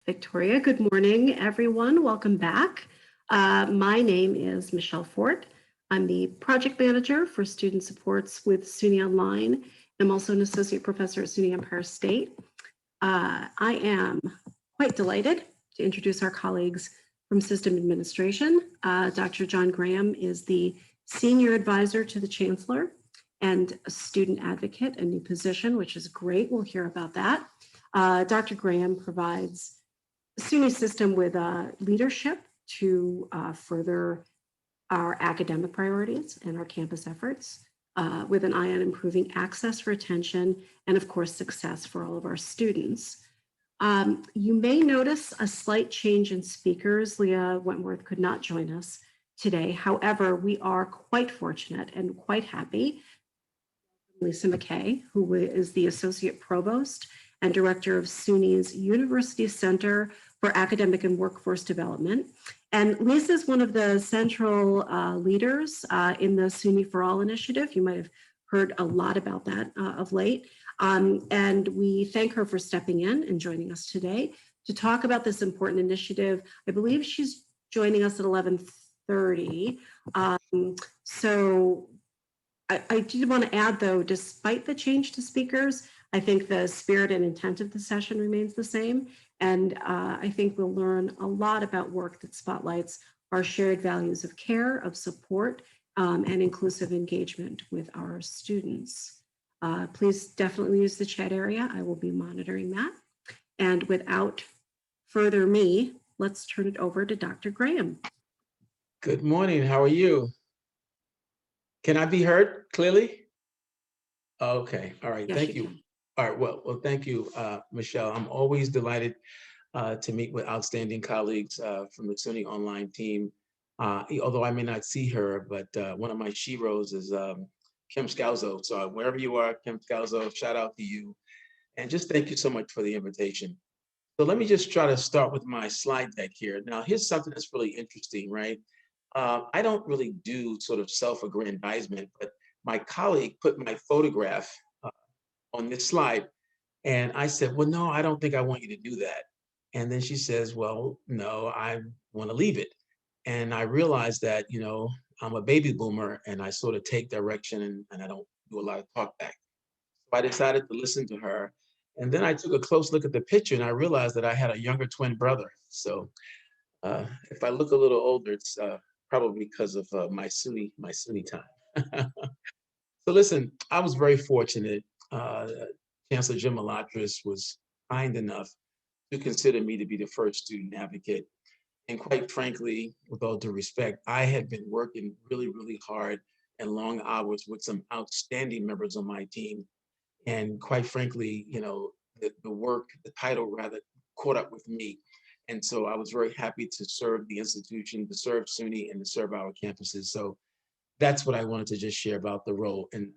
Victoria. Good morning, everyone. Welcome back. My name is Michelle Fort. I'm the project manager for student supports with Suny Online. I'm also an associate professor at Suny Empire State. I am quite delighted to introduce our colleagues from System Administration. Dr. John Graham is the senior advisor to the chancellor and a student advocate, a new position, which is great. We'll hear about that. Dr. Graham provides SUNY system with leadership to further our academic priorities and our campus efforts with an eye on improving access, retention, and of course, success for all of our students. You may notice a slight change in speakers. Leah Wentworth could not join us today. However, we are quite fortunate and quite happy. Lisa McKay, who is the Associate Provost and Director of SUNY's University Center for Academic and Workforce Development. And Lisa is one of the central leaders in the SUNY for All initiative. You might have heard a lot about that of late. And we thank her for stepping in and joining us today to talk about this important initiative. I believe she's joining us at 11:30. So I did want to add, though, despite the change to speakers, I think the spirit and intent of the session remains the same. And I think we'll learn a lot about work that spotlights our shared values of care, of support, and inclusive engagement with our students. Please definitely use the chat area. I will be monitoring that. And without further me, let's turn it over to Dr. Graham. Good morning. How are you? Can I be heard clearly? Okay. All right. Yes, thank you. All right. Well, thank you, Michelle. I'm always delighted to meet with outstanding colleagues from the SUNY Online team. Although I may not see her, but one of my sheroes is Kim Scalzo. So wherever you are, Kim Scalzo, shout out to you. And just thank you so much for the invitation. So let me just try to start with my slide deck here. Now, here's something that's really interesting, right? I don't really do sort of self-aggrandizement, but my colleague put my photograph on this slide. And I said, well, no, I don't think I want you to do that. And then she says, well, no, I want to leave it. And I realized that, I'm a baby boomer and I sort of take direction and I don't do a lot of talk back. So I decided to listen to her. And then I took a close look at the picture and I realized that I had a younger twin brother. So if I look a little older, it's probably because of my SUNY time. So listen, I was very fortunate. Chancellor Jim Malatras was kind enough to consider me to be the first student advocate. And quite frankly, with all due respect, I had been working really, really hard and long hours with some outstanding members on my team. And quite frankly, the work, the title rather, caught up with me. And so I was very happy to serve the institution, to serve SUNY, and to serve our campuses. So that's what I wanted to just share about the role. And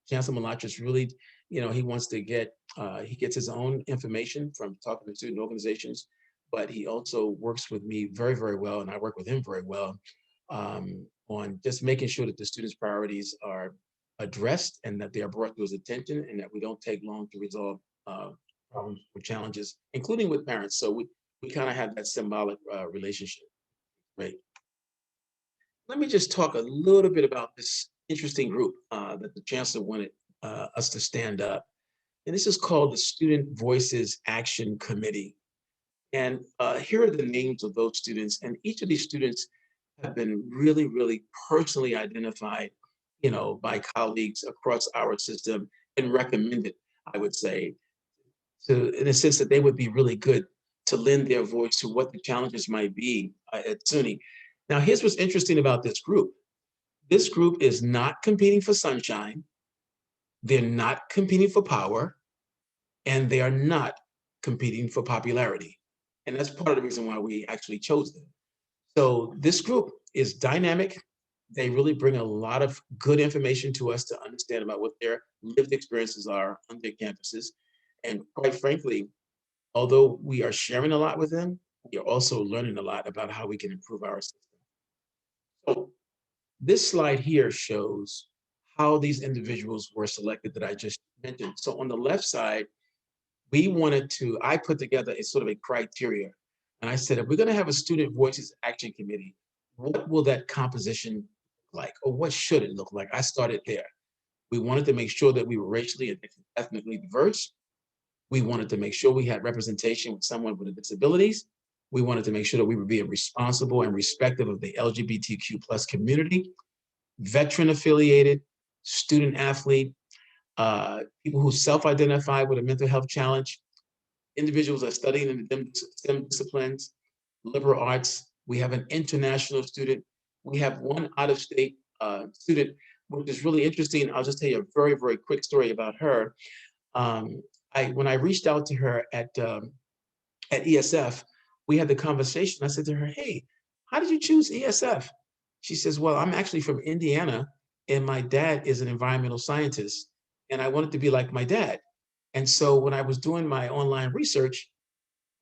Chancellor Malatras really, he wants to he gets his own information from talking to student organizations, but he also works with me very, very well, and I work with him very well on just making sure that the students' priorities are addressed and that they are brought to his attention and that we don't take long to resolve problems or challenges, including with parents. So we kind of have that symbolic relationship, right? Let me just talk a little bit about this interesting group that the chancellor wanted us to stand up. And this is called the Student Voices Action Committee. And here are the names of those students. And each of these students have been really, really personally identified, by colleagues across our system and recommended, I would say, in a sense that they would be really good to lend their voice to what the challenges might be at SUNY. Now, here's what's interesting about this group. This group is not competing for sunshine. They're not competing for power, and they are not competing for popularity. And that's part of the reason why we actually chose them. So this group is dynamic. They really bring a lot of good information to us to understand about what their lived experiences are on their campuses. And quite frankly, although we are sharing a lot with them, we are also learning a lot about how we can improve our system. So this slide here shows how these individuals were selected that I just mentioned. So on the left side, I put together a sort of a criteria. And I said, if we're going to have a student voices action committee, what will that composition look like? Or what should it look like? I started there. We wanted to make sure that we were racially and ethnically diverse. We wanted to make sure we had representation with someone with disabilities. We wanted to make sure that we were being responsible and respectful of the LGBTQ plus community, veteran affiliated, student athlete, people who self-identify with a mental health challenge, individuals are studying in the STEM disciplines, liberal arts. We have an international student. We have one out-of-state student, which is really interesting. I'll just tell you a very, very quick story about her. Um, when I reached out to her at ESF, we had the conversation. I said to her, "Hey, how did you choose ESF?" She says, "Well, I'm actually from Indiana, and my dad is an environmental scientist, and I wanted to be like my dad." And so when I was doing my online research,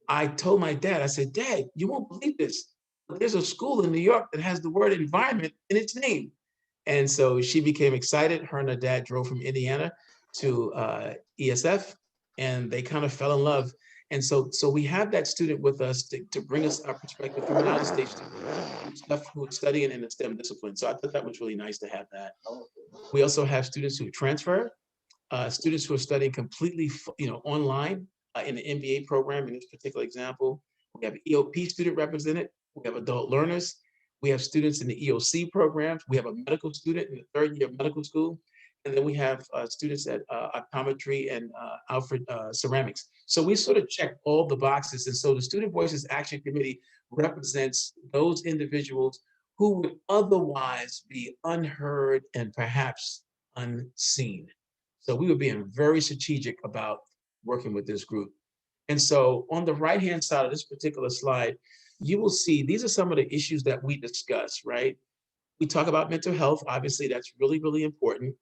I told my dad, I said, "Dad, you won't believe this, but there's a school in New York that has the word environment in its name." And so she became excited. Her and her dad drove from Indiana to ESF, and they kind of fell in love. And so we have that student with us to bring us our perspective from an out-of-state student who is studying in the STEM discipline. So I thought that was really nice to have that. We also have students who transfer, students who are studying completely, online in the MBA program. In this particular example, we have EOP student represented. We have adult learners. We have students in the EOC programs. We have a medical student in the third year of medical school. And then we have students at optometry and Alfred ceramics. So we sort of check all the boxes. And so the Student Voices Action Committee represents those individuals who would otherwise be unheard and perhaps unseen. So we were being very strategic about working with this group. And so on the right-hand side of this particular slide, you will see these are some of the issues that we discuss, right? We talk about mental health. Obviously, that's really, really important.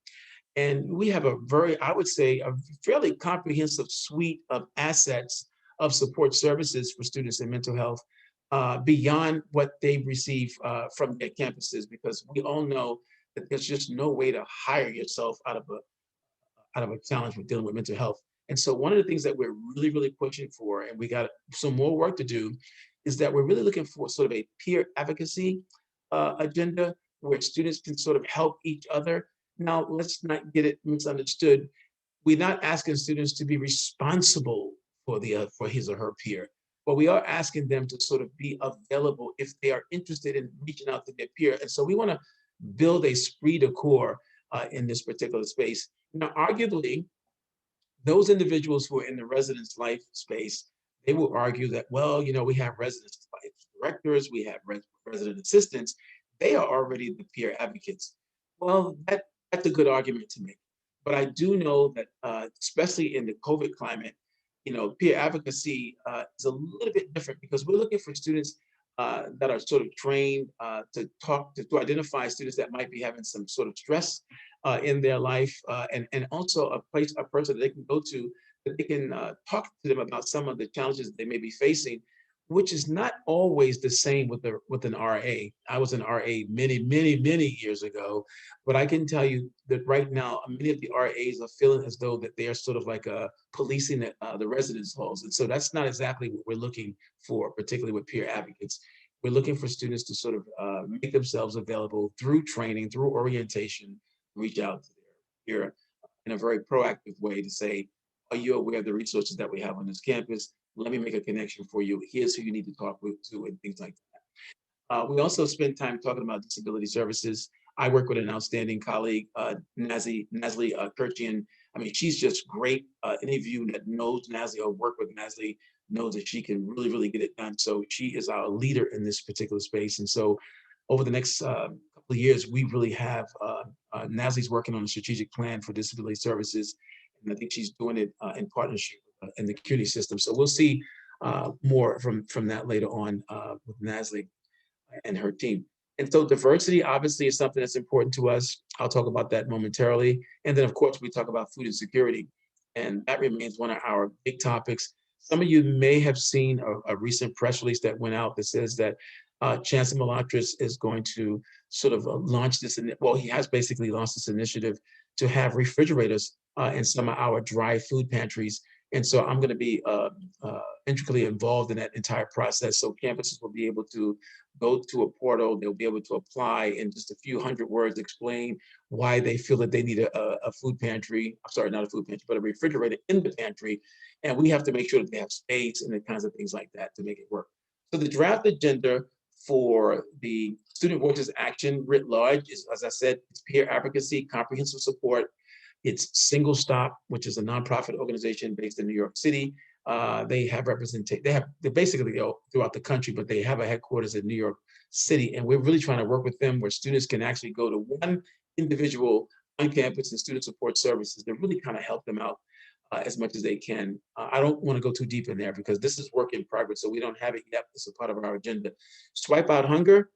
And we have a very, I would say, a fairly comprehensive suite of assets of support services for students in mental health beyond what they receive from their campuses, because we all know that there's just no way to hire yourself out of a challenge with dealing with mental health. And so one of the things that we're really, really pushing for, and we got some more work to do, is that we're really looking for sort of a peer advocacy agenda where students can sort of help each other. Now, let's not get it misunderstood. We're not asking students to be responsible for his or her peer, but we are asking them to sort of be available if they are interested in reaching out to their peer. And so we want to build a esprit de corps in this particular space. Now, arguably, those individuals who are in the residence life space, they will argue that, well, we have residence life directors, we have resident assistants, they are already the peer advocates. Well, that's a good argument to make. But I do know that, especially in the COVID climate, peer advocacy is a little bit different because we're looking for students that are sort of trained to identify students that might be having some sort of stress in their life, and also a person that they can go to that they can talk to them about some of the challenges they may be facing, which is not always the same with an RA. I was an RA many, many, many years ago, but I can tell you that right now, many of the RAs are feeling as though that they are sort of like policing the residence halls. And so that's not exactly what we're looking for, particularly with peer advocates. We're looking for students to sort of make themselves available through training, through orientation, reach out to their peer in a very proactive way to say, are you aware of the resources that we have on this campus? Let me make a connection for you. Here's who you need to talk to, and things like that. We also spend time talking about disability services. I work with an outstanding colleague, Nasli Kirchian. I mean, she's just great. Any of you that knows Nasli or work with Nasli knows that she can really, really get it done. So she is our leader in this particular space. And so over the next couple of years, we really have Nasli's working on a strategic plan for disability services. And I think she's doing it in partnership in the community system. So we'll see more from that later on with Nasli and her team. And so diversity obviously is something that's important to us. I'll talk about that momentarily. And then of course we talk about food insecurity. And that remains one of our big topics. Some of you may have seen a recent press release that went out that says that Chancellor Malatras is going to sort of launch this, well, he has basically launched this initiative to have refrigerators in some of our dry food pantries. And so I'm going to be intricately involved in that entire process. So campuses will be able to go to a portal, they'll be able to apply in just a few hundred words, explain why they feel that they need a food pantry. I'm sorry, not a food pantry, but a refrigerator in the pantry. And we have to make sure that they have space and the kinds of things like that to make it work. So the draft agenda for the Student Voices Action writ large is, as I said, it's peer advocacy, comprehensive support. It's Single Stop, which is a nonprofit organization based in New York City. They have representation. They're basically throughout the country, but they have a headquarters in New York City. And we're really trying to work with them where students can actually go to one individual on campus and student support services to really kind of help them out as much as they can. I don't want to go too deep in there because this is work in progress, so we don't have it yet. It's a part of our agenda. Swipe Out Hunger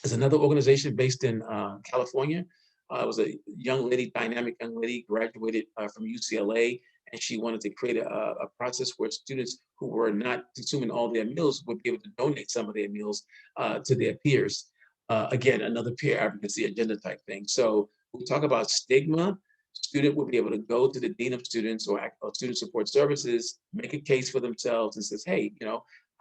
is another organization based in California. It was a young lady, dynamic young lady, graduated from UCLA, and she wanted to create a process where students who were not consuming all their meals would be able to donate some of their meals to their peers. Again, another peer advocacy agenda type thing. So we talk about stigma. Student will be able to go to the dean of students or student support services, make a case for themselves and says, hey,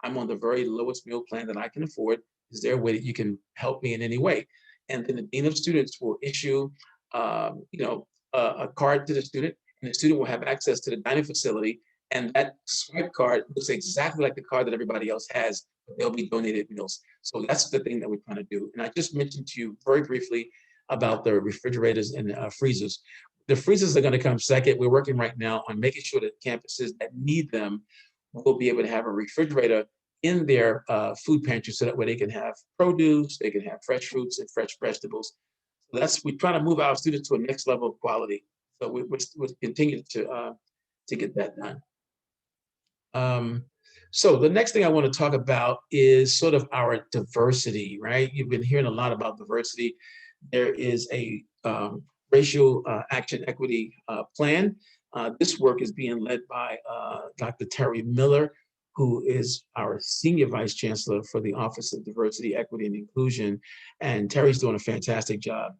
I'm on the very lowest meal plan that I can afford. Is there a way that you can help me in any way? And then the dean of students will issue, a card to the student, and the student will have access to the dining facility. And that swipe card looks exactly like the card that everybody else has, but they'll be donated meals. So that's the thing that we're trying to do. And I just mentioned to you very briefly about the refrigerators and freezers. The freezers are going to come second. We're working right now on making sure that campuses that need them will be able to have a refrigerator in their food pantry so that way they can have produce, they can have fresh fruits and fresh vegetables. So we're trying to move our students to a next level of quality. So we're continuing to get that done. So the next thing I want to talk about is sort of our diversity, right? You've been hearing a lot about diversity. There is a racial action equity plan. This work is being led by Dr. Terry Miller, who is our Senior Vice Chancellor for the Office of Diversity, Equity, and Inclusion. And Terry's doing a fantastic job.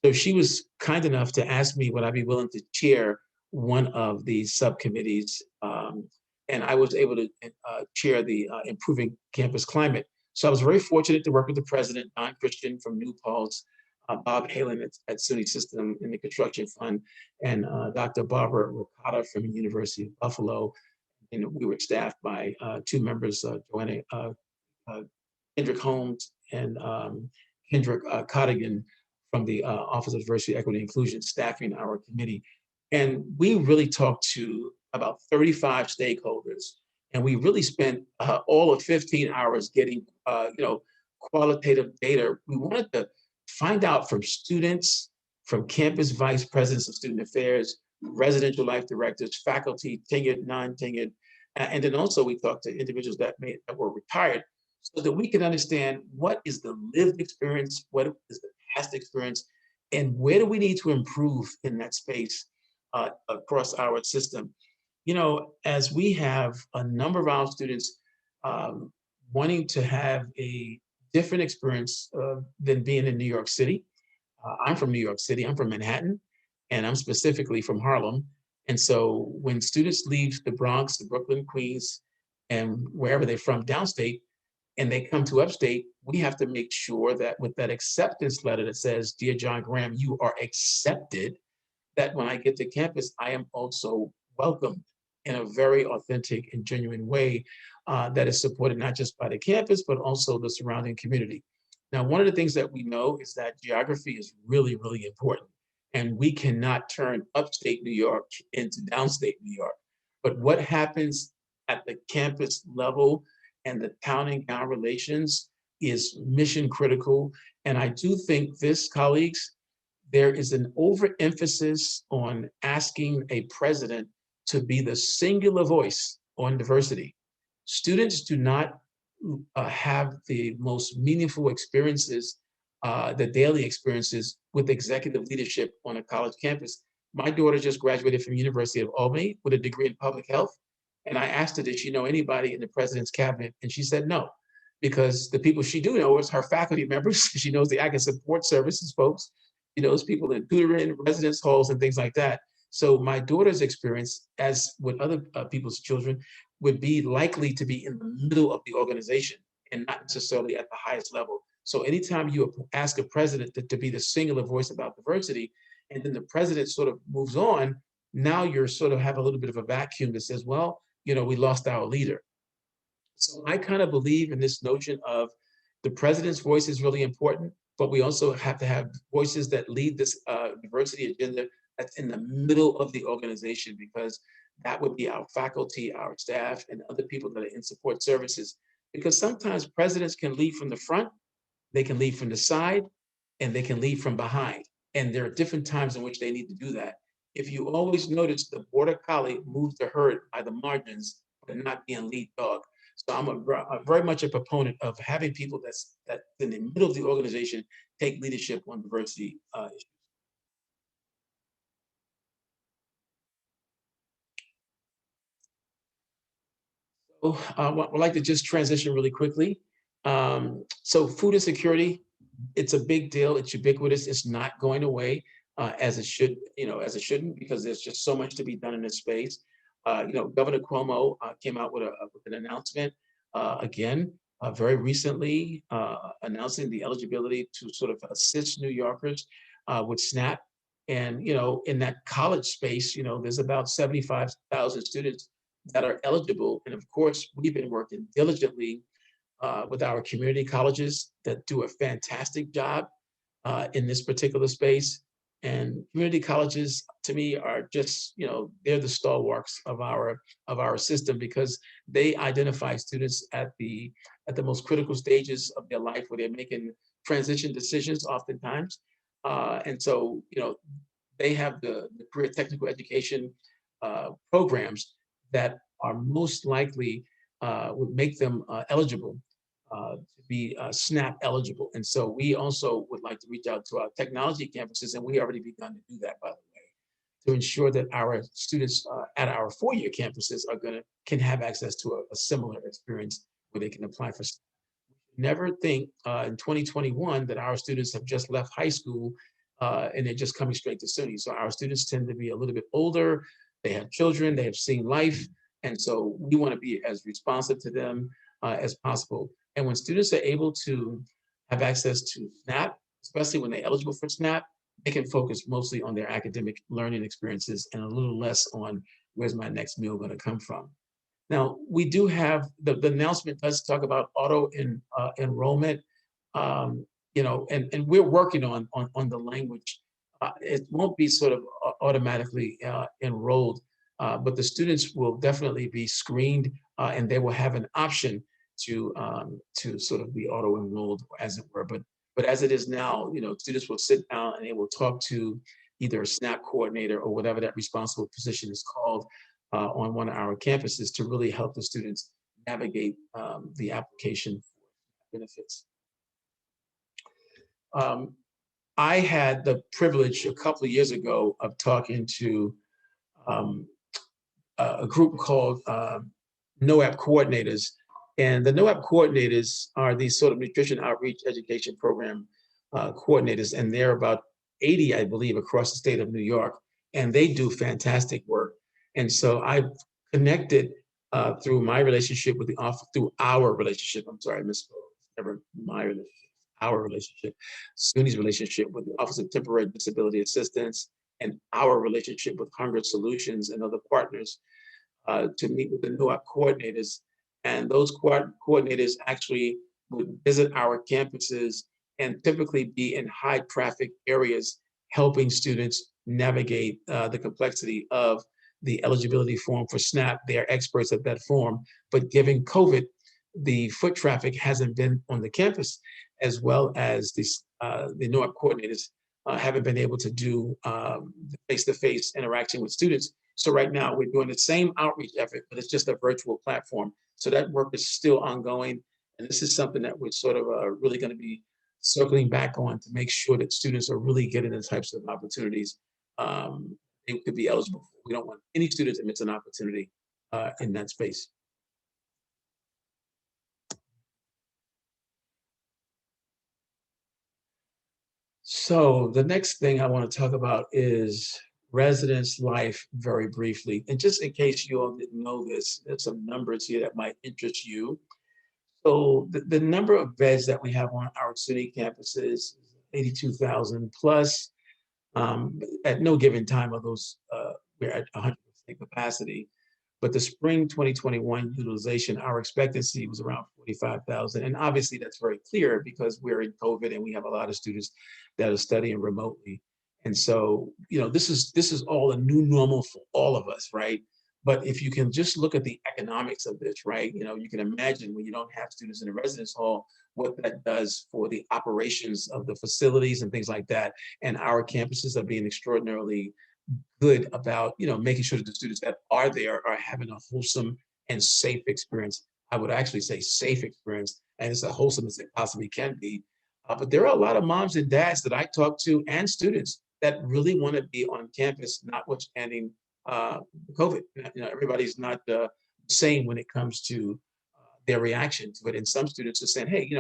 So she was kind enough to ask me would I be willing to chair one of these subcommittees. And I was able to chair the Improving Campus Climate. So I was very fortunate to work with the president, Don Christian from New Paltz, Bob Halen at Suny System in the Construction Fund, and Dr. Barbara Ricotta from the University of Buffalo. And we were staffed by two members, Joanna Kendrick Holmes and Kendrick Cottigan from the Office of Diversity, Equity, and Inclusion, staffing our committee. And we really talked to about 35 stakeholders. And we really spent all of 15 hours getting, qualitative data. We wanted to find out from students, from campus vice presidents of student affairs, residential life directors, faculty, tenured, non-tenured, and then also we talked to individuals that were retired so that we can understand what is the lived experience, what is the past experience, and where do we need to improve in that space across our system. As we have a number of our students wanting to have a different experience than being in New York City. I'm from New York City, I'm from Manhattan, and I'm specifically from Harlem. And so when students leave the Bronx, the Brooklyn, Queens, and wherever they're from downstate, and they come to upstate, we have to make sure that with that acceptance letter that says, Dear John Graham, you are accepted, that when I get to campus, I am also welcomed in a very authentic and genuine way that is supported not just by the campus, but also the surrounding community. Now, one of the things that we know is that geography is really, really important. And we cannot turn upstate New York into downstate New York. But what happens at the campus level and the town and gown relations is mission critical. And I do think this, colleagues, there is an overemphasis on asking a president to be the singular voice on diversity. Students do not have the most meaningful experiences, the daily experiences with executive leadership on a college campus. My daughter just graduated from University of Albany with a degree in public health. And I asked her, did she know anybody in the president's cabinet? And she said no, because the people she do know is her faculty members. She knows the academic support services folks. She knows people in tutoring, residence halls, and things like that. So my daughter's experience, as with other people's children, would be likely to be in the middle of the organization and not necessarily at the highest level. So anytime you ask a president to be the singular voice about diversity, and then the president sort of moves on, now you're sort of have a little bit of a vacuum that says, well, we lost our leader. So I kind of believe in this notion of the president's voice is really important, but we also have to have voices that lead this diversity agenda that's in the middle of the organization, because that would be our faculty, our staff, and other people that are in support services. Because sometimes presidents can lead from the front, they can lead from the side, and they can lead from behind. And there are different times in which they need to do that. If you always notice, the border collie moves the herd by the margins, but not being lead dog. So I'm very much a proponent of having people that in the middle of the organization take leadership on diversity issues. So I'd like to just transition really quickly. So food insecurity, it's a big deal. It's ubiquitous. It's not going away as it should, as it shouldn't, because there's just so much to be done in this space. Governor Cuomo came out with an announcement again very recently, announcing the eligibility to sort of assist New Yorkers with SNAP. And in that college space, there's about 75,000 students that are eligible. And of course, we've been working diligently with our community colleges that do a fantastic job in this particular space. And community colleges, to me, are just they're the stalwarts of our system, because they identify students at the most critical stages of their life where they're making transition decisions oftentimes. And so they have the career technical education programs that are most likely would make them eligible to be SNAP eligible. And so we also would like to reach out to our technology campuses, and we already begun to do that, by the way, to ensure that our students at our four-year campuses can have access to a similar experience where they can apply for SNAP. Never think in 2021 that our students have just left high school and they're just coming straight to SUNY. So our students tend to be a little bit older. They have children, they have seen life. And so we want to be as responsive to them as possible. And when students are able to have access to SNAP, especially when they're eligible for SNAP, they can focus mostly on their academic learning experiences and a little less on where's my next meal going to come from. Now, we do have the announcement does talk about enrollment, and we're working on the language. It won't be sort of automatically enrolled, but the students will definitely be screened, and they will have an option to sort of be auto enrolled, as it were. But as it is now, students will sit down and they will talk to either a SNAP coordinator or whatever that responsible position is called on one of our campuses to really help the students navigate the application for benefits. I had the privilege a couple of years ago of talking to a group called Noap Coordinators. And the Noap Coordinators are these sort of nutrition outreach education program coordinators, and they're about 80, I believe, across the state of New York, and they do fantastic work. And so I've connected through my relationship with the office, through our relationship, I'm sorry, I misspoke, never my relationship, our relationship, SUNY's relationship with the Office of Temporary Disability Assistance, and our relationship with Hunger Solutions and other partners to meet with the Noap coordinators. And those coordinators actually would visit our campuses and typically be in high traffic areas, helping students navigate the complexity of the eligibility form for SNAP. They are experts at that form, but given COVID, the foot traffic hasn't been on the campus, as well as the Noap coordinators haven't been able to do face-to-face interaction with students. So right now we're doing the same outreach effort, but it's just a virtual platform. So that work is still ongoing. And this is something that we're sort of really going to be circling back on to make sure that students are really getting the types of opportunities they could be eligible for. We don't want any student to miss an opportunity in that space. So the next thing I want to talk about is residence life very briefly. And just in case you all didn't know this, there's some numbers here that might interest you. So the number of beds that we have on our city campuses is 82,000 plus. At no given time of those, we're at 100% capacity. But the spring 2021 utilization, our expectancy was around 45,000. And obviously that's very clear because we're in COVID and we have a lot of students that are studying remotely. And so, this is all a new normal for all of us, right? But if you can just look at the economics of this, right? You can imagine when you don't have students in the residence hall, what that does for the operations of the facilities and things like that. And our campuses are being extraordinarily good about making sure that the students that are there are having a wholesome and safe experience. I would actually say safe experience, and it's as wholesome as it possibly can be. But there are a lot of moms and dads that I talk to and students that really want to be on campus, notwithstanding COVID. Everybody's not the same when it comes to their reaction to it. And some students are saying, "Hey,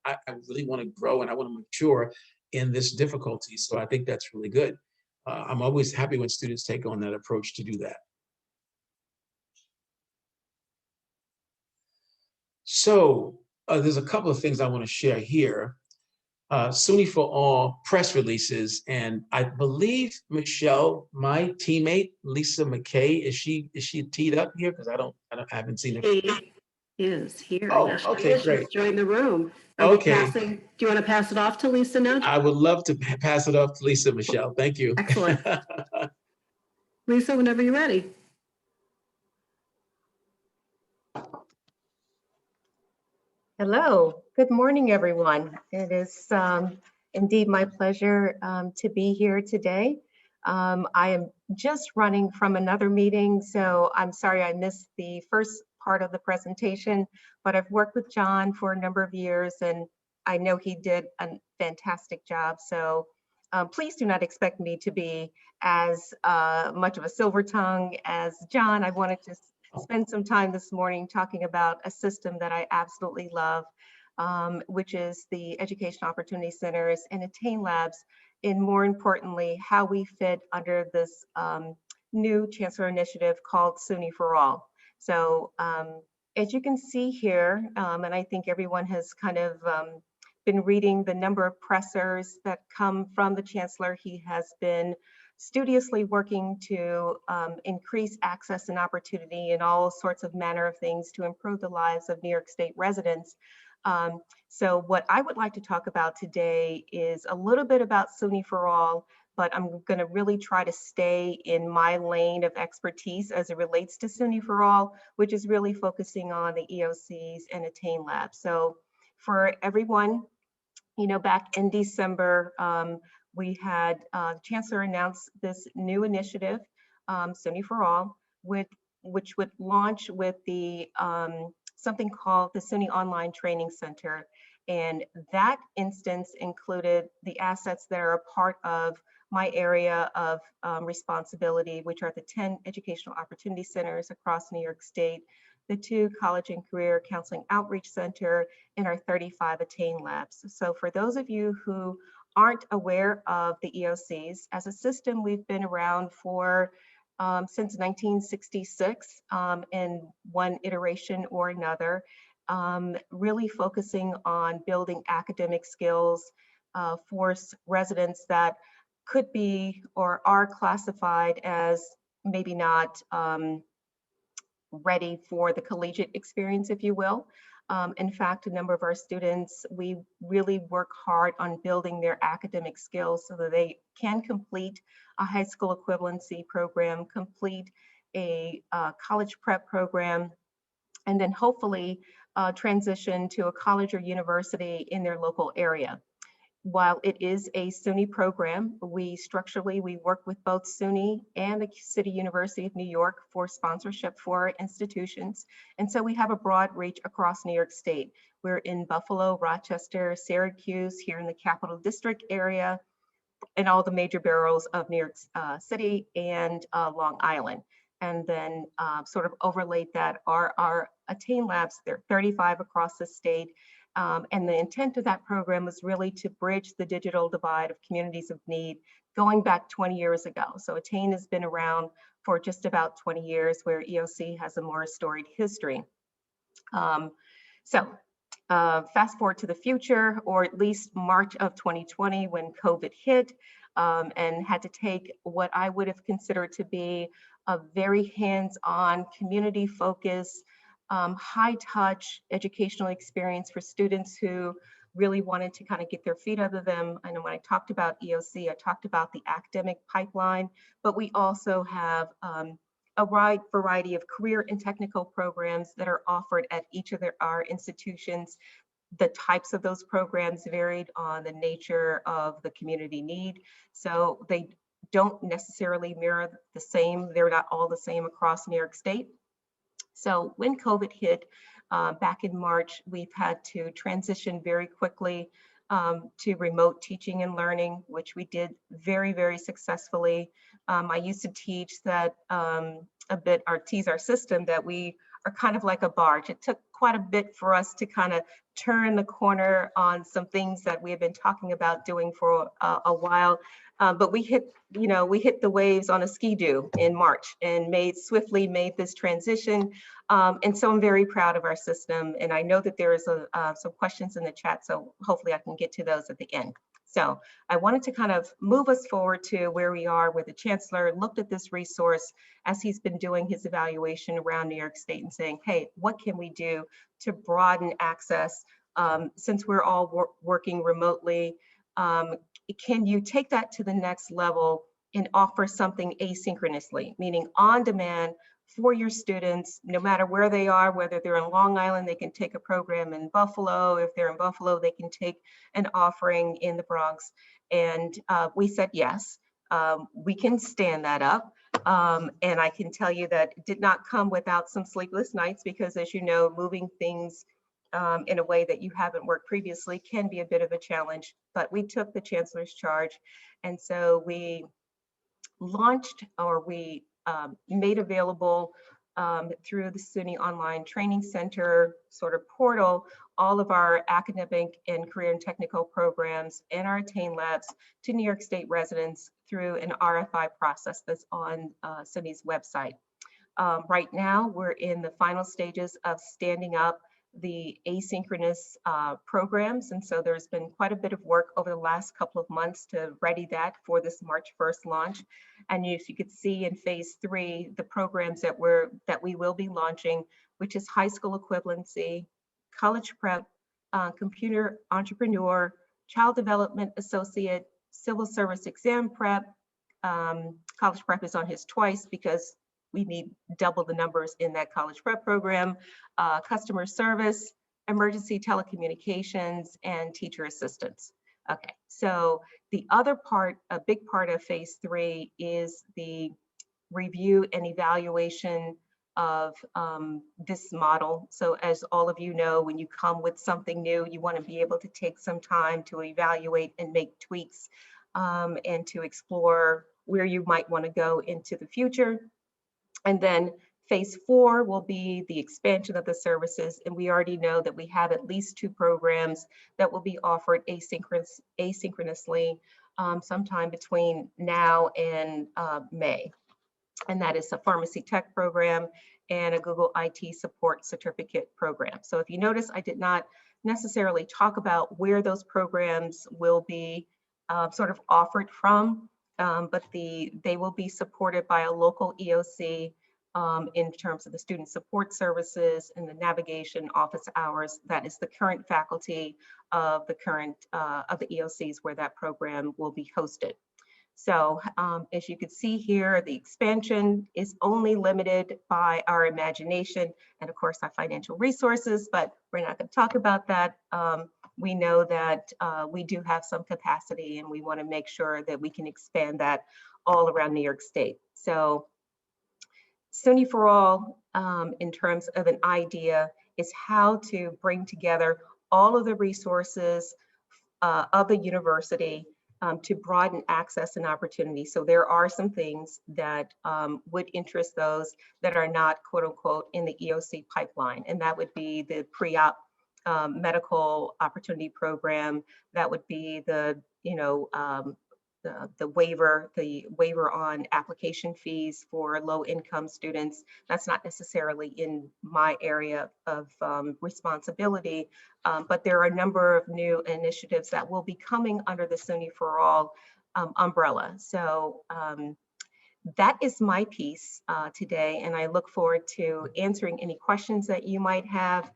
I really want to grow and I want to mature in this difficulty." So I think that's really good. I'm always happy when students take on that approach to do that. So there's a couple of things I want to share here. Suny for All press releases, and I believe Michelle, my teammate Lisa McKay, is she teed up here? Because I haven't seen her. She is here. Oh, Yes, she okay, is. She's great. joined the room. Are we Okay, passing? Do you want to pass it off to Lisa now? I would love to pass it off to Lisa Michelle. Thank you. Excellent. Lisa, whenever you're ready. Hello, good morning, everyone. It is indeed my pleasure to be here today. I am just running from another meeting, so I'm sorry I missed the first part of the presentation, but I've worked with John for a number of years and I know he did a fantastic job. So please do not expect me to be as much of a silver tongue as John. I wanted to spend some time this morning talking about a system that I absolutely love, which is the Education Opportunity Centers and Attain Labs, and more importantly, how we fit under this new Chancellor initiative called Suny for All. So as you can see here, and I think everyone has kind of been reading the number of pressers that come from the Chancellor. He has been studiously working to increase access and opportunity in all sorts of manner of things to improve the lives of New York State residents. So what I would like to talk about today is a little bit about Suny for All, but I'm going to really try to stay in my lane of expertise as it relates to Suny for All, which is really focusing on the EOCs and Attain Labs. So for everyone, back in December, we had Chancellor announce this new initiative, Suny for All, which would launch with the something called the Suny Online Training Center. And that instance included the assets that are a part of my area of responsibility, which are the 10 educational opportunity centers across New York State, the 2 college and career counseling outreach center, and our 35 Attain Labs. So for those of you who aren't aware of the EOCs, as a system, we've been around for since 1966 in one iteration or another, really focusing on building academic skills for residents that could be or are classified as maybe not ready for the collegiate experience, if you will. In fact, a number of our students, we really work hard on building their academic skills so that they can complete a high school equivalency program, complete a college prep program, and then hopefully transition to a college or university in their local area. While it is a SUNY program, we work with both SUNY and the City University of New York for sponsorship for our institutions. And so we have a broad reach across New York State. We're in Buffalo, Rochester, Syracuse, here in the Capital District area, and all the major boroughs of New York City and Long Island. And then sort of overlaid that are our Attain Labs. There are 35 across the state. And the intent of that program was really to bridge the digital divide of communities of need going back 20 years ago. So Attain has been around for just about 20 years, where EOC has a more storied history. Fast forward to the future, or at least March of 2020, when COVID hit, and had to take what I would have considered to be a very hands-on, community-focused, high-touch educational experience for students who really wanted to kind of get their feet under them. I know when I talked about EOC, I talked about the academic pipeline, but we also have a wide variety of career and technical programs that are offered at each of our institutions. The types of those programs varied on the nature of the community need. So they don't necessarily mirror the same. They're not all the same across New York State. So when COVID hit back in March, we've had to transition very quickly to remote teaching and learning, which we did very, very successfully. I used to teach that or tease our system that we are kind of like a barge. It took quite a bit for us to kind of turn the corner on some things that we have been talking about doing for a while. But we hit the waves on a ski-doo in March and swiftly made this transition. And so I'm very proud of our system. And I know that there is some questions in the chat, so hopefully I can get to those at the end. So I wanted to kind of move us forward to where we are, where the chancellor looked at this resource as he's been doing his evaluation around New York State and saying, hey, what can we do to broaden access since we're all working remotely? Can you take that to the next level and offer something asynchronously, meaning on demand for your students, no matter where they are, whether they're in Long Island, they can take a program in Buffalo. If they're in Buffalo, they can take an offering in the Bronx. And we said, yes, we can stand that up. And I can tell you that it did not come without some sleepless nights, because as you know, moving things in a way that you haven't worked previously can be a bit of a challenge, but we took the chancellor's charge. And so we launched, or we made available through the Suny Online Training Center sort of portal, all of our academic and career and technical programs and our Attain Labs to New York State residents through an RFI process that's on Suny's website. Right now, we're in the final stages of standing up the asynchronous programs. And so there's been quite a bit of work over the last couple of months to ready that for this March 1st launch. And if you could see in phase 3, the programs that we will be launching, which is high school equivalency, college prep, computer entrepreneur, child development associate, civil service exam prep. College prep is on his twice because we need double the numbers in that college prep program, customer service, emergency telecommunications, and teacher assistance. Okay, so the other part, a big part of phase 3 is the review and evaluation of this model. So as all of you know, when you come with something new, you want to be able to take some time to evaluate and make tweaks and to explore where you might want to go into the future. And then phase 4 will be the expansion of the services. And we already know that we have at least 2 programs that will be offered asynchronously sometime between now and May. And that is a pharmacy tech program and a Google IT support certificate program. So if you notice, I did not necessarily talk about where those programs will be sort of offered from. But they will be supported by a local EOC in terms of the student support services and the navigation office hours. That is the current faculty of the EOCs where that program will be hosted. So as you can see here, the expansion is only limited by our imagination and of course our financial resources, but we're not going to talk about that. We know that we do have some capacity and we want to make sure that we can expand that all around New York State. So Suny for All, in terms of an idea, is how to bring together all of the resources of the university to broaden access and opportunity. So there are some things that would interest those that are not, quote unquote, in the EOC pipeline. And that would be the pre-op medical opportunity program, that would be the, the waiver on application fees for low income students. That's not necessarily in my area of responsibility, but there are a number of new initiatives that will be coming under the SUNY for All umbrella. So that is my piece today, and I look forward to answering any questions that you might have.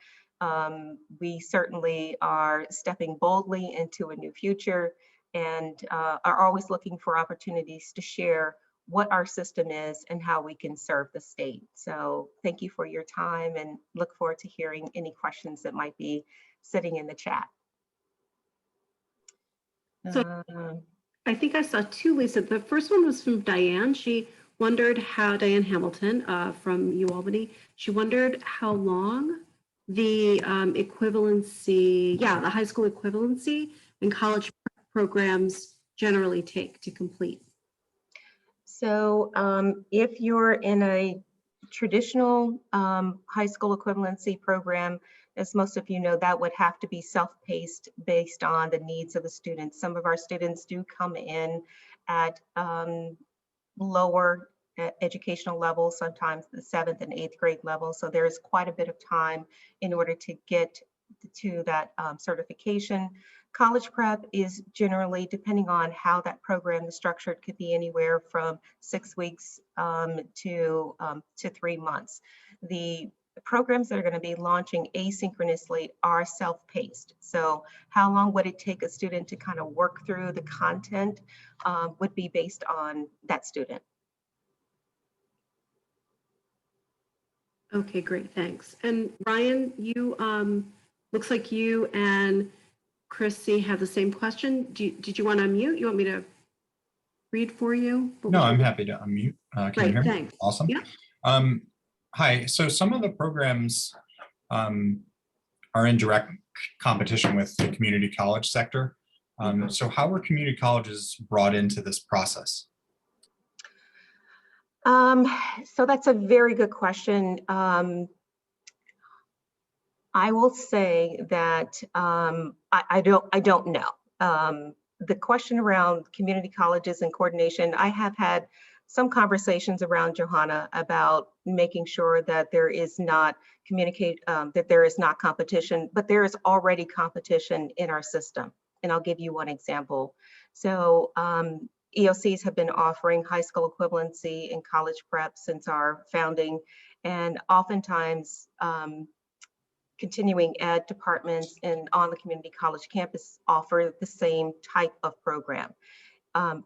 We certainly are stepping boldly into a new future and are always looking for opportunities to share what our system is and how we can serve the state. So thank you for your time and look forward to hearing any questions that might be sitting in the chat. So I think I saw two, Lisa. The first one was from Diane. She wondered how, Diane Hamilton from UAlbany, she wondered how long the equivalency, the high school equivalency and college programs generally take to complete. So if you're in a traditional high school equivalency program, as most of you know, that would have to be self-paced based on the needs of the students. Some of our students do come in at lower educational levels, sometimes the 7th and 8th grade level. So there's quite a bit of time in order to get to that certification. College prep is generally, depending on how that program is structured, could be anywhere from 6 weeks to 3 months. The programs that are going to be launching asynchronously are self-paced. So how long would it take a student to kind of work through the content would be based on that student. Okay, great, thanks. And Ryan, you looks like you and Chrissy have the same question. Did you want to unmute? You want me to read for you? No, I'm happy to unmute. Can you hear me? Thanks. Awesome. Yeah. Hi, so some of the programs are in direct competition with the community college sector. So how were community colleges brought into this process? So that's a very good question. I will say that I don't know. The question around community colleges and coordination, I have had some conversations around Johanna about making sure that there is not that there is not competition, but there is already competition in our system. And I'll give you one example. So EOCs have been offering high school equivalency and college prep since our founding, and oftentimes continuing ed departments and on the community college campus offer the same type of program.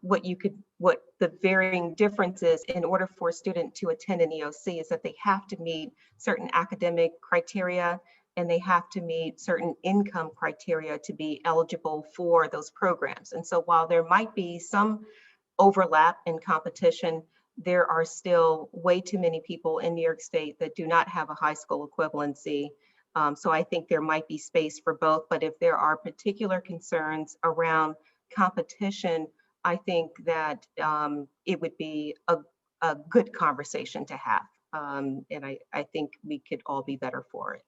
What the varying difference is, in order for a student to attend an EOC, is that they have to meet certain academic criteria and they have to meet certain income criteria to be eligible for those programs. And so while there might be some overlap in competition, there are still way too many people in New York State that do not have a high school equivalency. So I think there might be space for both, but if there are particular concerns around competition, I think that it would be a good conversation to have. And I think we could all be better for it.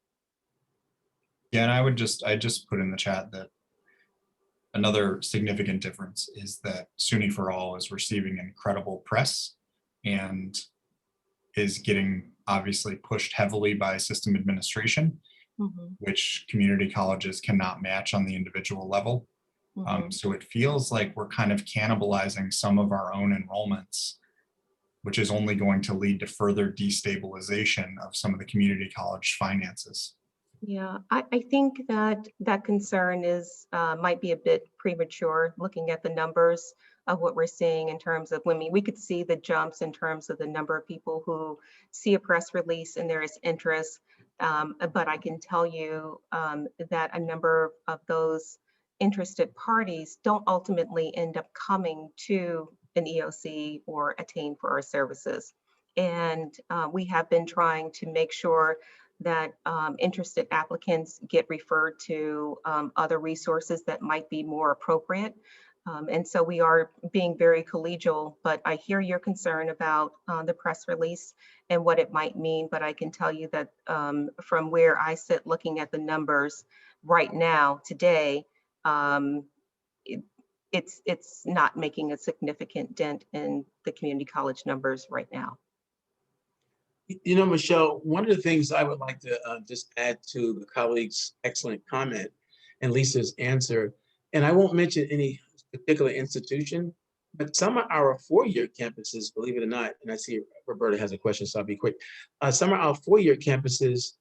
Yeah, and I just put in the chat that another significant difference is that SUNY for All is receiving incredible press and is getting obviously pushed heavily by system administration, which community colleges cannot match on the individual level. So it feels like we're kind of cannibalizing some of our own enrollments, which is only going to lead to further destabilization of some of the community college finances. Yeah, I think that that concern is might be a bit premature, looking at the numbers of what we're seeing in terms of women. We could see the jumps in terms of the number of people who see a press release and there is interest. But I can tell you that a number of those interested parties don't ultimately end up coming to an EOC or attain for our services. And we have been trying to make sure that interested applicants get referred to other resources that might be more appropriate. And so we are being very collegial, but I hear your concern about the press release and what it might mean, but I can tell you that from where I sit looking at the numbers, right now, today, it's not making a significant dent in the community college numbers right now. You know, Michelle, one of the things I would like to just add to the colleague's excellent comment and Lisa's answer, and I won't mention any particular institution, but some of our four-year campuses, believe it or not, and I see Roberta has a question, so I'll be quick. Some of our four-year campuses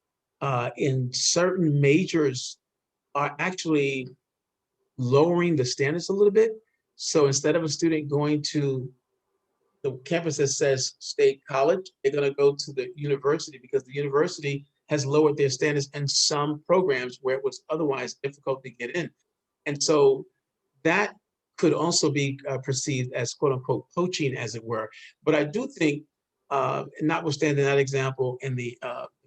in certain majors are actually lowering the standards a little bit. So instead of a student going to the campus that says state college, they're going to go to the university because the university has lowered their standards in some programs where it was otherwise difficult to get in. And so that could also be perceived as quote unquote poaching, as it were. But I do think, notwithstanding that example and the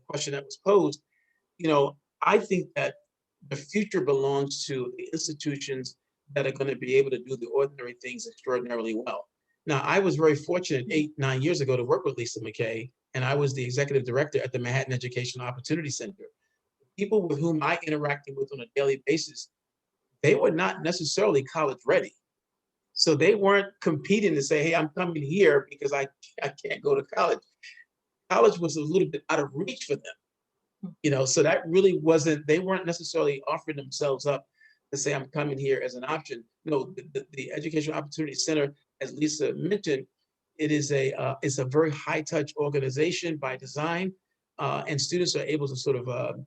question that was posed, you know, I think that the future belongs to the institutions that are going to be able to do the ordinary things extraordinarily well. Now, I was very fortunate 8-9 years ago to work with Lisa McKay, and I was the executive director at the Manhattan Educational Opportunity Center. People with whom I interacted with on a daily basis, they were not necessarily college ready. So they weren't competing to say, hey, I'm coming here because I can't go to college. College was a little bit out of reach for them. You know, so that really wasn't, they weren't necessarily offering themselves up to say, I'm coming here as an option. No, the Educational Opportunity Center, as Lisa mentioned, it's a very high touch organization by design, and students are able to sort of,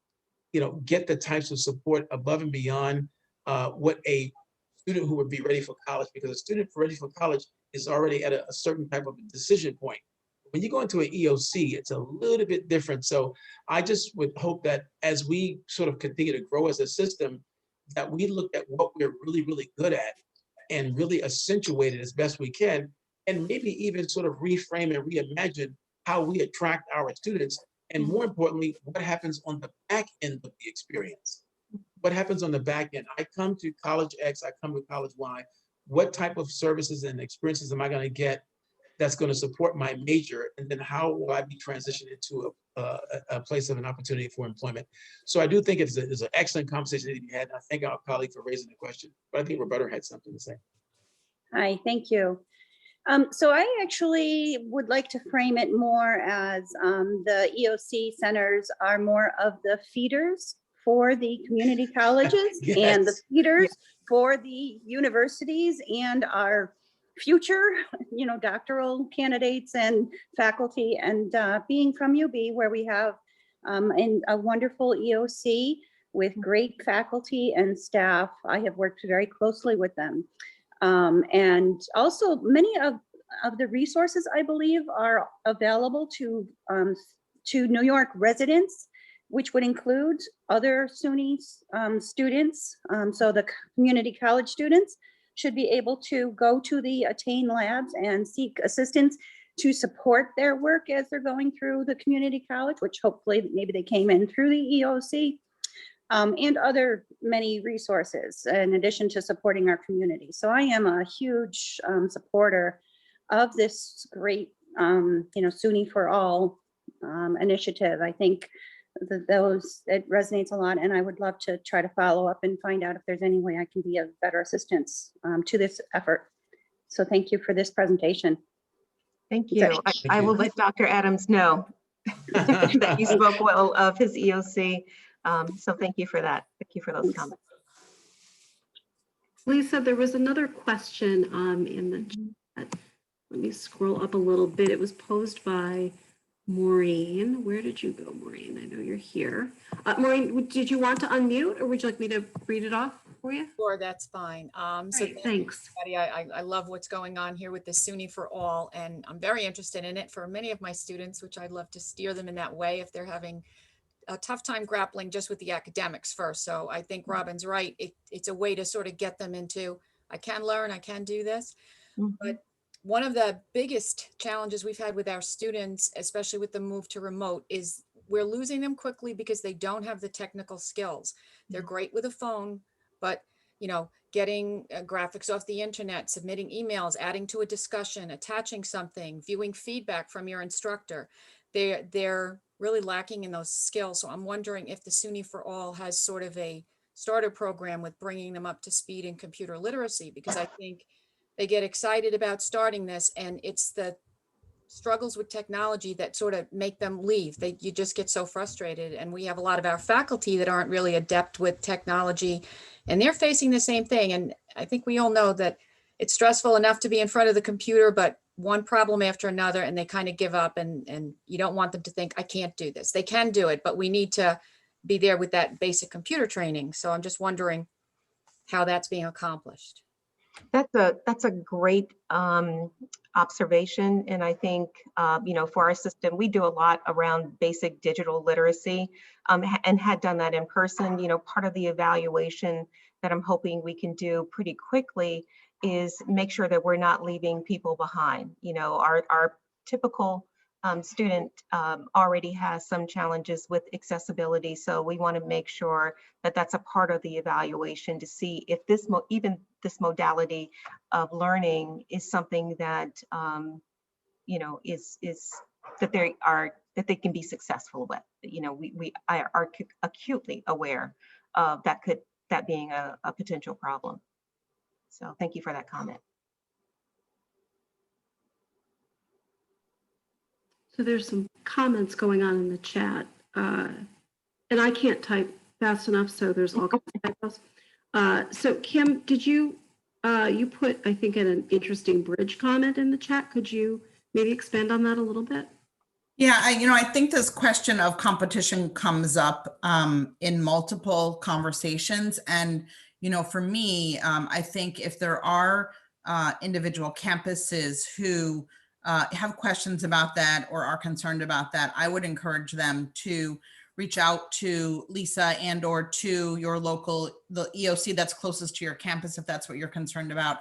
you know, get the types of support above and beyond what a student who would be ready for college, because a student ready for college is already at a certain type of decision point. When you go into an EOC, it's a little bit different. So I just would hope that as we sort of continue to grow as a system, that we look at what we're really, really good at and really accentuate it as best we can, and maybe even sort of reframe and reimagine how we attract our students. And more importantly, what happens on the back end of the experience? What happens on the back end? I come to college X, I come to college Y. What type of services and experiences am I going to get that's going to support my major? And then how will I be transitioned into a place of an opportunity for employment? So I do think it's an excellent conversation that you had. I thank our colleague for raising the question, but I think Roberta had something to say. Hi, thank you. So I actually would like to frame it more as the EOC centers are more of the feeders for the community colleges Yes. and the feeders for the universities and our future, you know, doctoral candidates and faculty. And being from UB, where we have a wonderful EOC with great faculty and staff, I have worked very closely with them. And also many of the resources, I believe, are available to New York residents, which would include other SUNY students. So the community college students should be able to go to the Attain labs and seek assistance to support their work as they're going through the community college, which hopefully maybe they came in through the EOC. And other many resources in addition to supporting our community. So I am a huge supporter of this great, you know, SUNY for All initiative. I think that it resonates a lot, and I would love to try to follow up and find out if there's any way I can be of better assistance to this effort. So thank you for this presentation. Thank you. I will let Dr. Adams know that you spoke well of his EOC. So thank you for that. Thank you for those comments. Lisa, there was another question in the chat. Let me scroll up a little bit. It was posed by Maureen. Where did you go, Maureen? I know you're here. Maureen, did you want to unmute, or would you like me to read it off for you? Sure, that's fine. Great, thanks. I love what's going on here with the SUNY for All, and I'm very interested in it for many of my students, which I'd love to steer them in that way if they're having a tough time grappling just with the academics first. So I think Robin's right. It's a way to sort of get them into, I can learn, I can do this. But one of the biggest challenges we've had with our students, especially with the move to remote, is we're losing them quickly because they don't have the technical skills. They're great with a phone, but you know, getting graphics off the internet, submitting emails, adding to a discussion, attaching something, viewing feedback from your instructor, they're really lacking in those skills. So I'm wondering if the SUNY for All has sort of a starter program with bringing them up to speed in computer literacy, because I think they get excited about starting this, and it's the struggles with technology that sort of make them leave. You just get so frustrated. And we have a lot of our faculty that aren't really adept with technology, and they're facing the same thing. And I think we all know that it's stressful enough to be in front of the computer, but one problem after another, and they kind of give up, and you don't want them to think, I can't do this. They can do it, but we need to be there with that basic computer training. So I'm just wondering how that's being accomplished. That's a great observation. And I think, for our system, we do a lot around basic digital literacy, and had done that in person. Part of the evaluation that I'm hoping we can do pretty quickly is make sure that we're not leaving people behind. Our typical student already has some challenges with accessibility. So we want to make sure that that's a part of the evaluation to see if even this modality of learning is something that, is that they can be successful with. We are acutely aware of that being a potential problem. So thank you for that comment. So there's some comments going on in the chat, and I can't type fast enough, so there's all kinds of typos. So Kim, did you put, I think, an interesting bridge comment in the chat? Could you maybe expand on that a little bit? Yeah, I think this question of competition comes up in multiple conversations. And, for me, I think if there are individual campuses who have questions about that or are concerned about that, I would encourage them to reach out to Lisa and or to the EOC that's closest to your campus, if that's what you're concerned about,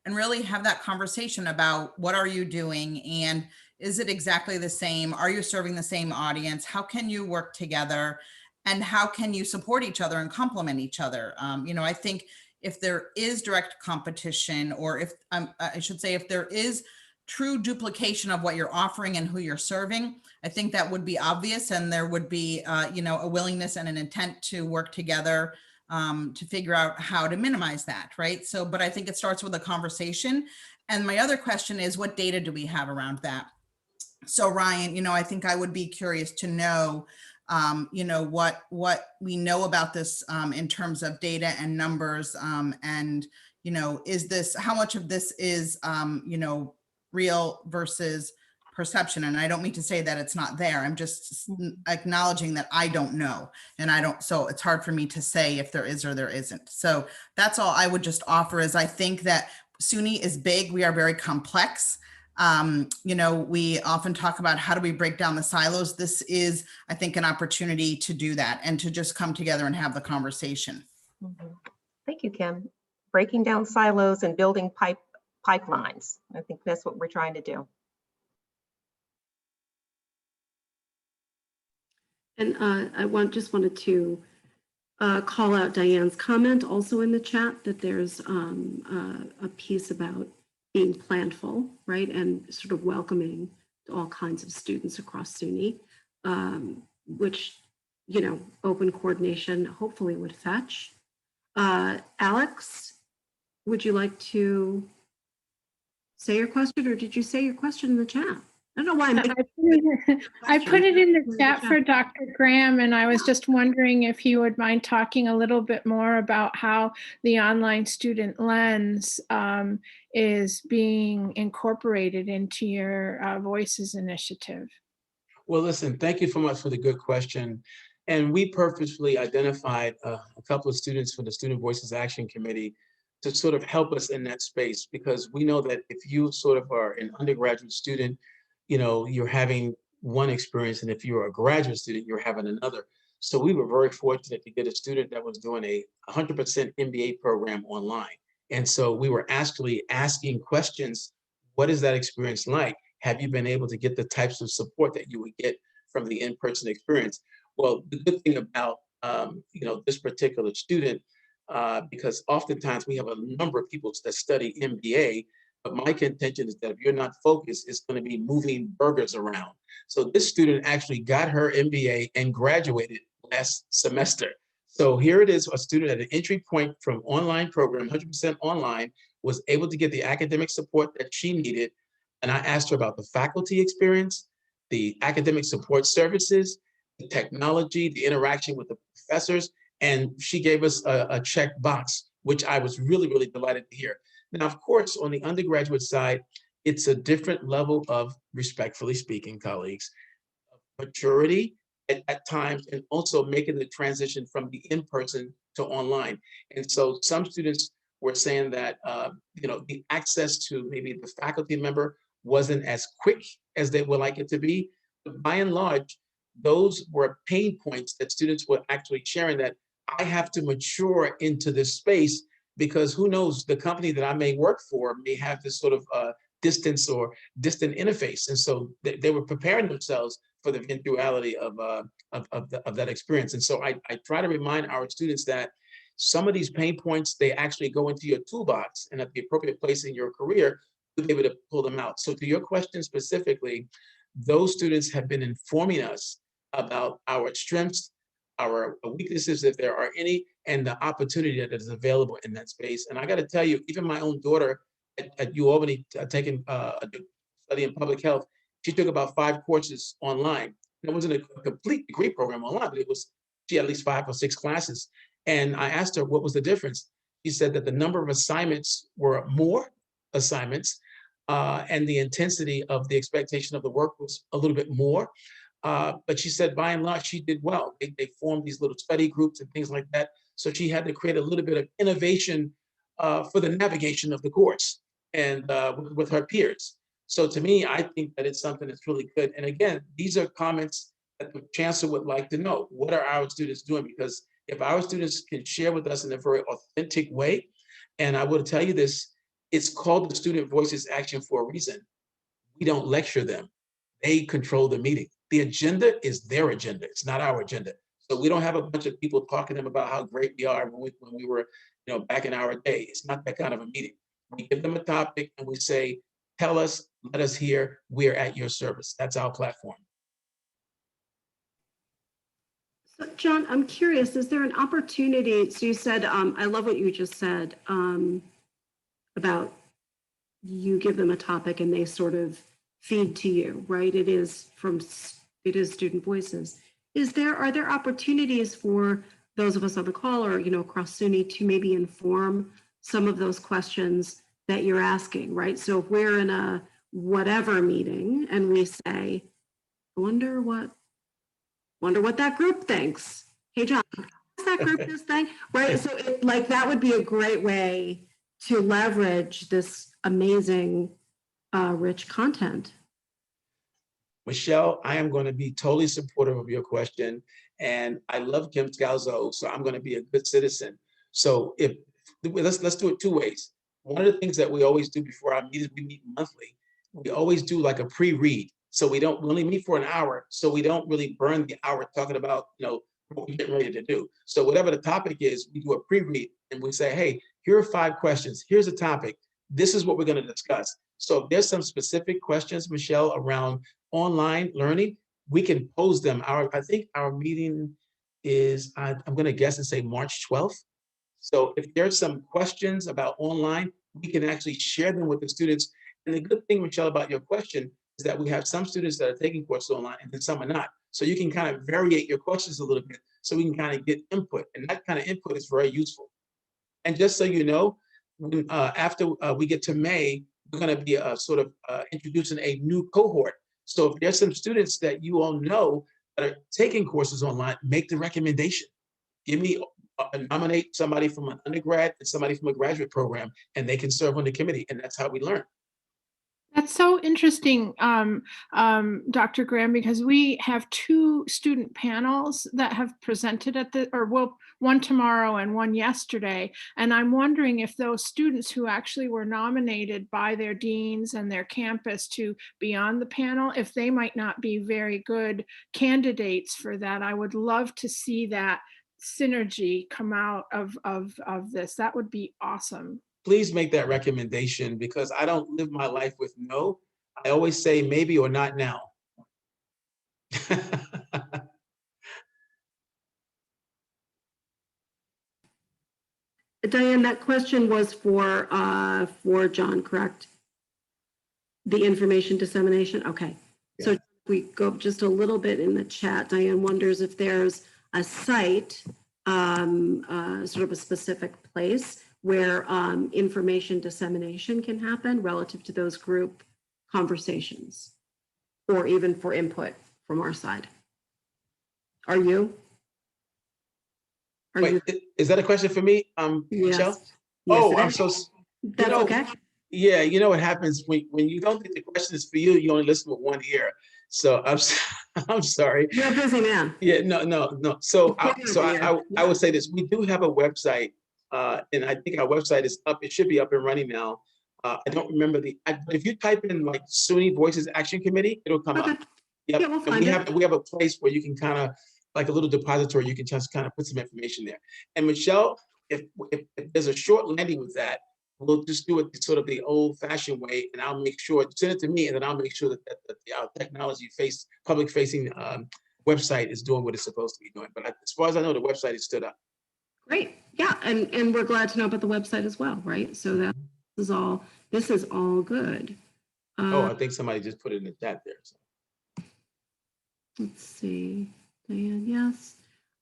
and really have that conversation about what are you doing, and is it exactly the same? Are you serving the same audience? How can you work together, and how can you support each other and complement each other? I think if there is direct competition, or if I should say, if there is true duplication of what you're offering and who you're serving, I think that would be obvious, and there would be, a willingness and an intent to work together to figure out how to minimize that, right? So, but I think it starts with a conversation. And my other question is, what data do we have around that? So Ryan, I think I would be curious to know, what we know about this in terms of data and numbers, and, is this, how much of this is, real versus perception? And I don't mean to say that it's not there. I'm just acknowledging that I don't know. And so it's hard for me to say if there is or there isn't. So that's all I would just offer, is I think that SUNY is big. We are very complex. We often talk about how do we break down the silos. This is, I think, an opportunity to do that and to just come together and have the conversation. Mm-hmm. Thank you, Kim. Breaking down silos and building pipelines. I think that's what we're trying to do. And I just wanted to call out Diane's comment also in the chat, that there's a piece about being planful, right, and sort of welcoming all kinds of students across SUNY, which, open coordination hopefully would fetch. Alex, would you like to say your question, or did you say your question in the chat? I don't know why I put it in the chat for Dr. Graham, and I was just wondering if he would mind talking a little bit more about how the online student lens is being incorporated into your Voices initiative. Well, listen, thank you so much for the good question. And we purposefully identified a couple of students for the Student Voices Action Committee to sort of help us in that space, because we know that if you sort of are an undergraduate student, you're having one experience, and if you're a graduate student, you're having another. So we were very fortunate to get a student that was doing a 100% MBA program online. And so we were actually asking questions. What is that experience like? Have you been able to get the types of support that you would get from the in-person experience? Well, the good thing about this particular student, because oftentimes we have a number of people that study MBA, but my contention is that if you're not focused, it's going to be moving burgers around. So this student actually got her MBA and graduated last semester. So here it is, a student at an entry point from online program, 100% online, was able to get the academic support that she needed. And I asked her about the faculty experience, the academic support services, the technology, the interaction with the professors, and she gave us a check box, which I was really, really delighted to hear. Now, of course, on the undergraduate side, it's a different level of, respectfully speaking, colleagues, maturity at times, and also making the transition from the in-person to online. And so some students were saying that the access to maybe the faculty member wasn't as quick as they would like it to be. But by and large, those were pain points that students were actually sharing, that I have to mature into this space, because who knows, the company that I may work for may have this sort of distance or distant interface. And so they were preparing themselves for the eventuality of that experience. And so I try to remind our students that some of these pain points, they actually go into your toolbox, and at the appropriate place in your career, you'll be able to pull them out. So to your question specifically, those students have been informing us about our strengths, our weaknesses, if there are any, and the opportunity that is available in that space. And I got to tell you, even my own daughter at UAlbany, taking a study in public health, she took about 5 courses online. It wasn't a complete degree program online, but she had at least 5 or 6 classes. And I asked her what was the difference. She said that the number of assignments were more assignments, and the intensity of the expectation of the work was a little bit more. But she said, by and large, she did well. They formed these little study groups and things like that. So she had to create a little bit of innovation for the navigation of the course, and with her peers. So to me, I think that it's something that's really good. And again, these are comments that the chancellor would like to know. What are our students doing? Because if our students can share with us in a very authentic way, and I will tell you this, it's called the Student Voices Action for a reason. We don't lecture them. They control the meeting. The agenda is their agenda. It's not our agenda. So we don't have a bunch of people talking to them about how great we are when we were, back in our day. It's not that kind of a meeting. We give them a topic and we say, tell us, let us hear, we're at your service. That's our platform. So John, I'm curious, is there an opportunity? So you said, I love what you just said about you give them a topic and they sort of feed to you, right? It is student voices. Are there opportunities for those of us on the call or, across SUNY to maybe inform some of those questions that you're asking, right? So if we're in a whatever meeting and we say, I wonder what that group thinks. Hey, John, ask that group this thing, right? So that would be a great way to leverage this amazing, rich content. Michelle, I am going to be totally supportive of your question, and I love Kim Scalzo, so I'm going to be a good citizen. So let's do it 2 ways. One of the things that we always do before our meetings, we meet monthly. We always do like a pre-read. So we only meet for an hour, so we don't really burn the hour talking about what we're getting ready to do. So whatever the topic is, we do a pre-read and we say, hey, here are 5 questions. Here's a topic. This is what we're going to discuss. So if there's some specific questions, Michelle, around online learning, we can pose them. I think our meeting is, I'm going to guess and say March 12th. So if there's some questions about online, we can actually share them with the students. And the good thing, Michelle, about your question is that we have some students that are taking courses online and then some are not. So you can kind of variate your questions a little bit so we can kind of get input. And that kind of input is very useful. And just so you know, after we get to May, we're going to be introducing a new cohort. So if there's some students that you all know that are taking courses online, make the recommendation. Nominate somebody from an undergrad and somebody from a graduate program, and they can serve on the committee. And that's how we learn. That's so interesting, Dr. Graham, because we have 2 student panels that have presented one tomorrow and one yesterday. And I'm wondering if those students who actually were nominated by their deans and their campus to be on the panel, if they might not be very good candidates for that. I would love to see that synergy come out of this. That would be awesome. Please make that recommendation, because I don't live my life with no. I always say maybe or not now. Diane, that question was for John, correct? The information dissemination, okay. So Yeah. we go up just a little bit in the chat. Diane wonders if there's a site, sort of a specific place where information dissemination can happen relative to those group conversations, or even for input from our side. Are you? Are you? Wait, is that a question for me, Michelle? Yes. Oh, Yes, it I'm is. so, That's know, okay. yeah, you know what happens when you don't think the question is for you, you only listen with one ear. So I'm sorry. You're a busy man. Yeah, no. So Yeah. I would say this, we do have a website, and I think our website is up, it should be up and running now. I don't remember if you type in like SUNY Voices Action Committee, it'll come Okay. up. Yep, Yeah, we'll and find we have a place where you can kind of, like a little depository, you can just kind of put some information there. And Michelle, if there's a short landing with that, we'll just do it sort of the old fashioned way, and I'll make sure, send it to me, and then I'll make sure that our technology public facing website is doing what it's supposed to be doing. But as far as I know, the website is stood up. Great. Yeah, and we're glad to know about the website as well, right? So that this is all good. Oh, I think somebody just put it in the chat there. So. Let's see, Diane, yes.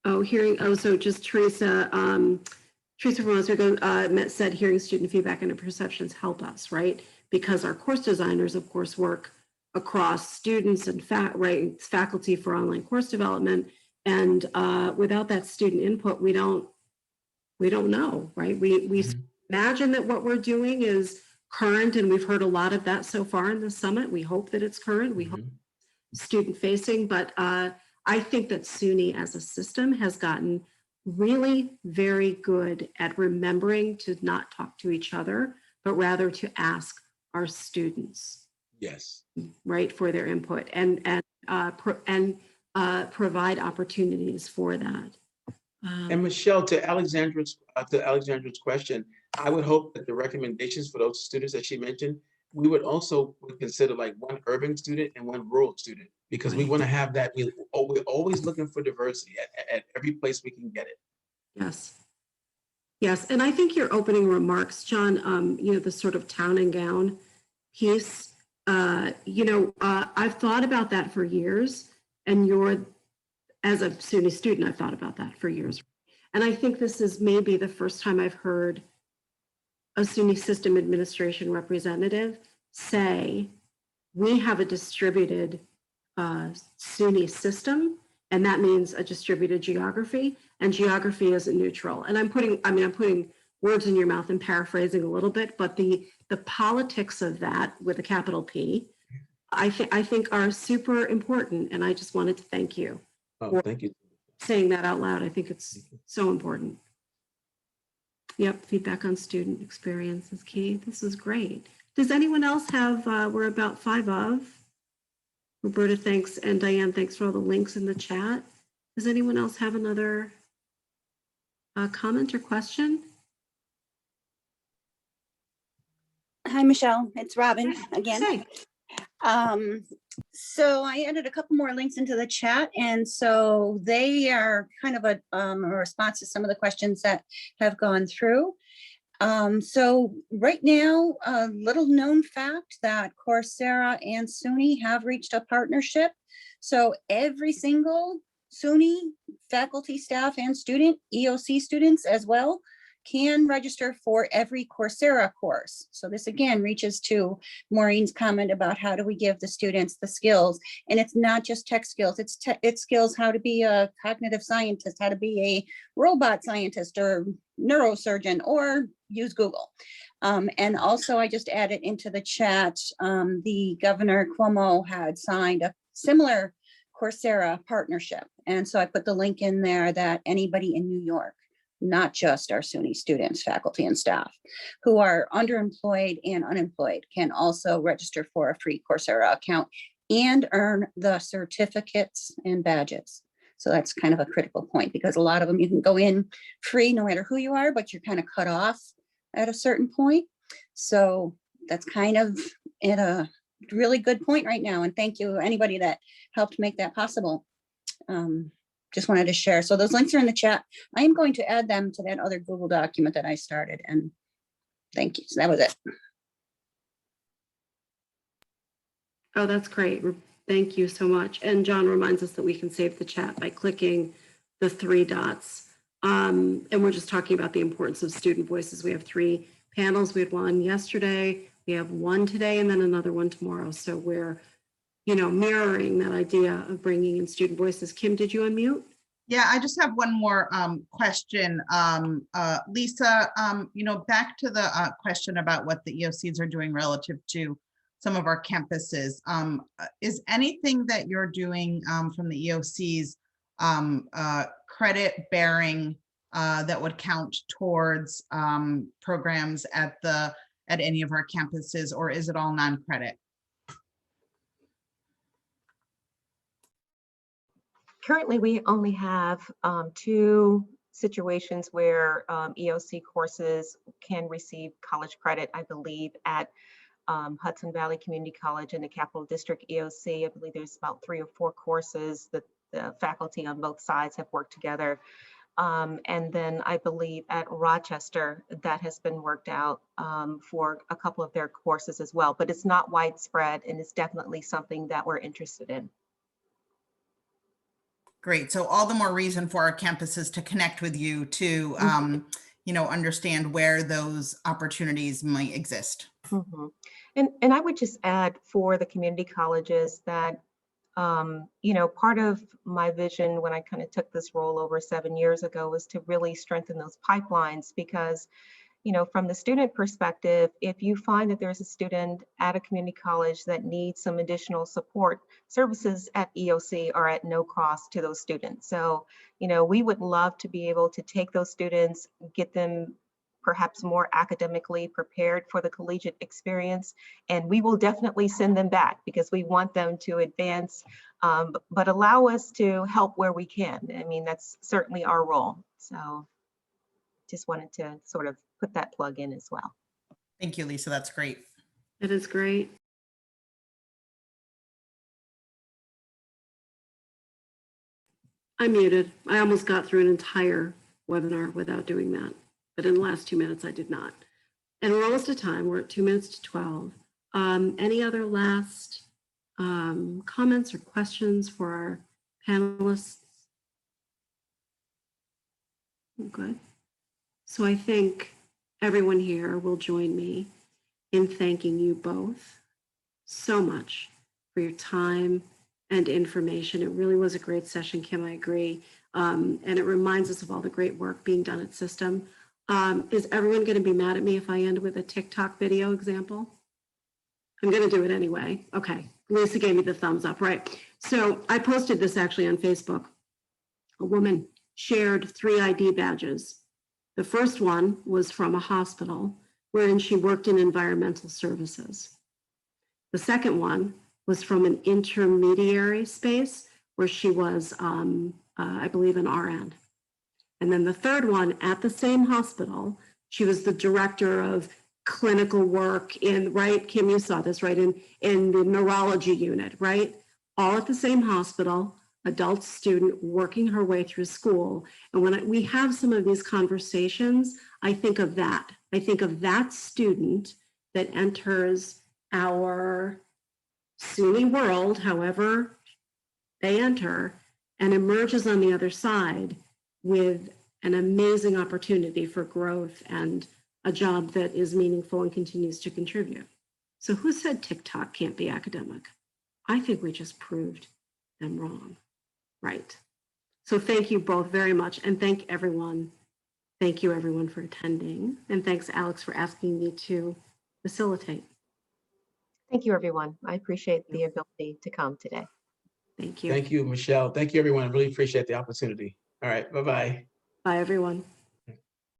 Oh, so just Teresa from Oswego said hearing student feedback and perceptions help us, right? Because our course designers, of course, work across students and faculty for online course development. And without that student input, we don't know, right? We imagine that what we're doing is current, and we've heard a lot of that so far in the summit. We hope that it's current. We hope student facing, but I think that SUNY as a system has gotten really very good at remembering to not talk to each other, but rather to ask our students. Yes. Right, for their input and provide opportunities for that. And Michelle, to Alexandra's question, I would hope that the recommendations for those students that she mentioned, we would also consider like one urban student and one rural student, because we want to have that. We're always looking for diversity at every place we can get it. Yes, and I think your opening remarks, John, the sort of town and gown piece, I've thought about that for years, and as a SUNY student, I've thought about that for years. And I think this is maybe the first time I've heard a SUNY system administration representative say, we have a distributed SUNY system, and that means a distributed geography, and geography isn't neutral. And I'm putting words in your mouth and paraphrasing a little bit, but the politics of that with a capital P, I think are super important. And I just wanted to thank you. Oh, thank you. Saying that out loud. I think it's so important. Yep, feedback on student experience is key. This is great. Does anyone else have, we're about 5 of. Roberta, thanks, and Diane, thanks for all the links in the chat. Does anyone else have another comment or question? Hi, Michelle. It's Robin again. Hey. So I added a couple more links into the chat, and so they are kind of a response to some of the questions that have gone through. So right now, a little known fact that Coursera and SUNY have reached a partnership. So every single SUNY faculty, staff, and student, EOC students as well, can register for every Coursera course. So this again reaches to Maureen's comment about how do we give the students the skills, and it's not just tech skills, it's skills how to be a cognitive scientist, how to be a robot scientist or neurosurgeon, or use Google. And also I just added into the chat, the Governor Cuomo had signed a similar Coursera partnership. And so I put the link in there that anybody in New York, not just our SUNY students, faculty, and staff who are underemployed and unemployed, can also register for a free Coursera account and earn the certificates and badges. So that's kind of a critical point, because a lot of them you can go in free no matter who you are, but you're kind of cut off at a certain point. So that's kind of at a really good point right now. And thank you anybody that helped make that possible. just wanted to share. So those links are in the chat. I am going to add them to that other Google document that I started, and thank you. So that was it. Oh, that's great. Thank you so much. And John reminds us that we can save the chat by clicking the 3 dots. And we're just talking about the importance of student voices. We have 3 panels. We had one yesterday, we have one today, and then another one tomorrow. So we're, mirroring that idea of bringing in student voices. Kim, did you unmute? Yeah, I just have one more question. Lisa, back to the question about what the EOCs are doing relative to some of our campuses. Is anything that you're doing from the EOCs credit bearing that would count towards programs at any of our campuses, or is it all non-credit? Currently, we only have 2 situations where EOC courses can receive college credit, I believe, at Hudson Valley Community College and the Capital District EOC. I believe there's about 3 or 4 courses that the faculty on both sides have worked together. And then I believe at Rochester, that has been worked out for a couple of their courses as well, but it's not widespread, and it's definitely something that we're interested in. Great. So all the more reason for our campuses to connect with you to, understand where those opportunities might exist. Mm-hmm. And I would just add for the community colleges that, part of my vision when I kind of took this role over 7 years ago was to really strengthen those pipelines, because from the student perspective, if you find that there's a student at a community college that needs some additional support, services at EOC are at no cost to those students. So, we would love to be able to take those students, get them perhaps more academically prepared for the collegiate experience, and we will definitely send them back because we want them to advance, but allow us to help where we can. I mean, that's certainly our role. So just wanted to sort of put that plug in as well. Thank you, Lisa. That's great. It is great. I'm muted. I almost got through an entire webinar without doing that, but in the last 2 minutes, I did not. And we're almost at time. We're at 2 minutes to 12. Any other last comments or questions for our panelists? Good. So I think everyone here will join me in thanking you both so much for your time and information. It really was a great session, Kim, I agree. And it reminds us of all the great work being done at System. Is everyone going to be mad at me if I end with a TikTok video example? I'm going to do it anyway. Okay, Lisa gave me the thumbs up, right? So I posted this actually on Facebook. A woman shared 3 ID badges. The first one was from a hospital wherein she worked in environmental services. The second one was from an intermediary space where she was, I believe, an RN. And then the third one at the same hospital, she was the director of clinical work in, right, Kim, you saw this, right, in the neurology unit, right? All at the same hospital, adult student working her way through school. And when we have some of these conversations, I think of that. I think of that student that enters our SUNY world, however they enter, and emerges on the other side with an amazing opportunity for growth and a job that is meaningful and continues to contribute. So who said TikTok can't be academic? I think we just proved them wrong. Right. So thank you both very much. And thank everyone. Thank you everyone for attending. And thanks, Alex, for asking me to facilitate. Thank you, everyone. I appreciate the ability to come today. Thank you. Thank you, Michelle. Thank you, everyone. I really appreciate the opportunity. All right. Bye-bye. Bye, everyone.